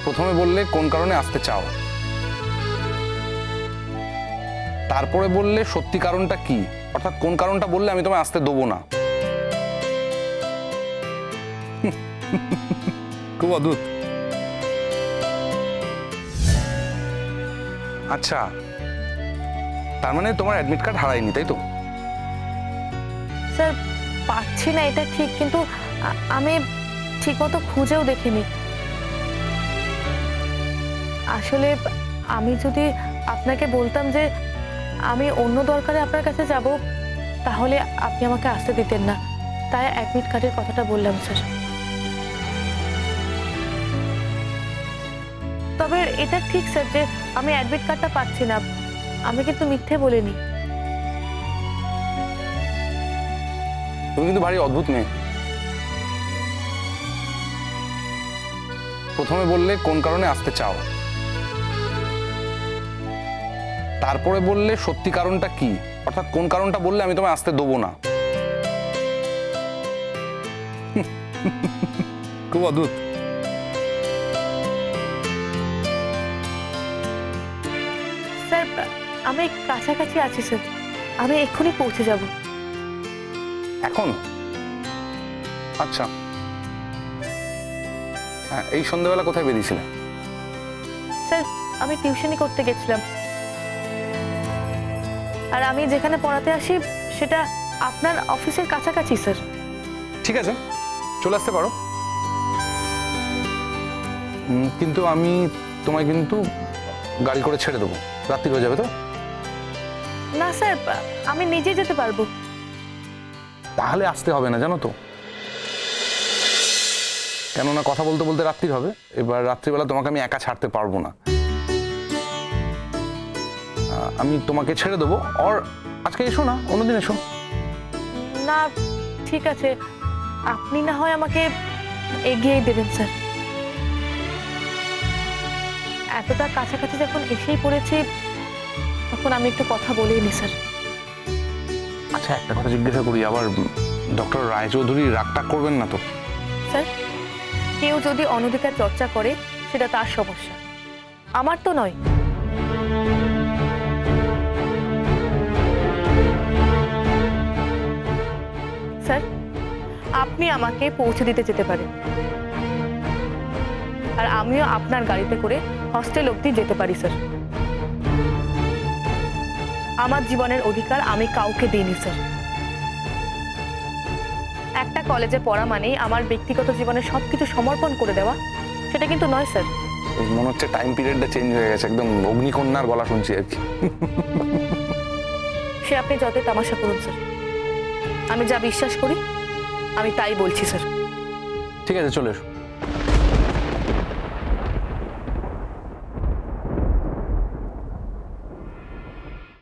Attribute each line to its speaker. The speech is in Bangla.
Speaker 1: প্রথমে বললে কোন কারণে আসতে চাও, তারপরে বললে সত্যি কারণটা কি, অর্থাৎ কোন কারণটা বললে আমি তোমায় আসতে দেবো না। খুব অদ্ভুত। আচ্ছা, তার মানে তোমার অ্যাডমিট কার্ড হারায়নি, তাই তো?
Speaker 2: স্যার পাচ্ছি না এটা ঠিক, কিন্তু আমি ঠিকমতো খুঁজেও দেখিনি। আসলে আমি যদি আপনাকে বলতাম যে আমি অন্য দরকারে আপনার কাছে যাব, তাহলে আপনি আমাকে আসতে দিতেন না, তাই অ্যাডমিট কার্ডের কথাটা বললাম স্যার। তবে এটা ঠিক স্যার যে আমি অ্যাডমিট কার্ডটা পাচ্ছি না, আমি কিন্তু মিথ্যে বলিনি।
Speaker 1: তুমি কিন্তু ভারী অদ্ভুত মেয়ে। প্রথমে বললে কোন কারণে আসতে চাও, তারপরে বললে সত্যি কারণটা কি, অর্থাৎ কোন কারণটা বললে আমি তোমায় আসতে দেবো না। খুব অদ্ভুত।
Speaker 2: স্যার আমি কাছাকাছি আছি স্যার, আমি এক্ষুনি পৌঁছে যাব।
Speaker 1: এখন? আচ্ছা, হ্যাঁ, এই সন্ধ্যাবেলা কোথায় বেরিয়েছিলে?
Speaker 2: স্যার আমি টিউশনি করতে গেছিলাম, আর আমি যেখানে পড়াতে আসি সেটা আপনার অফিসের কাছাকাছি স্যার।
Speaker 1: ঠিক আছে, চলে আসতে পারো, কিন্তু আমি তোমায় কিন্তু গাড়ি করে ছেড়ে দেবো, রাত্রি হয়ে যাবে তো।
Speaker 2: না স্যার, আমি নিজে যেতে পারবো।
Speaker 1: তাহলে আসতে হবে না, জানো তো, কেননা কথা বলতে বলতে রাত্রি হবে, এবার রাত্রিবেলা তোমাকে আমি একা ছাড়তে পারবো না। আমি তোমাকে ছেড়ে দেবো, আর আজকে এসো না, অন্যদিন এসো।
Speaker 2: না ঠিক আছে, আপনি না হয় আমাকে এগিয়ে দেবেন স্যার। এতটা কাছাকাছি যখন এসেই পড়েছি, তখন আমি একটু কথা বলেই নি স্যার।
Speaker 1: আচ্ছা, একটা কথা জিজ্ঞাসা করি, আবার ডক্টর রায়চৌধুরী রাগটাগ করবেন না তো?
Speaker 2: স্যার কেউ যদি অনধিকার চর্চা করে সেটা তার সমস্যা, আমার তো নয়। স্যার আপনি আমাকে পৌঁছে দিতে যেতে পারেন, আর আমিও আপনার গাড়িতে করে হস্টেল অবধি যেতে পারি স্যার। আমার জীবনের অধিকার আমি কাউকে দিইনি স্যার। একটা কলেজে পড়া মানেই আমার ব্যক্তিগত জীবনের সবকিছু সমর্পণ করে দেওয়া, সেটা কিন্তু নয় স্যার।
Speaker 1: মনে হচ্ছে টাইম পিরিয়ডটা চেঞ্জ হয়ে গেছে, একদম অগ্নিকন্যার গলা শুনছি আর কি।
Speaker 2: সে আপনি যতই তামাশা করুন স্যার, আমি যা বিশ্বাস করি আমি তাই বলছি স্যার।
Speaker 1: ঠিক আছে, চলে এসো।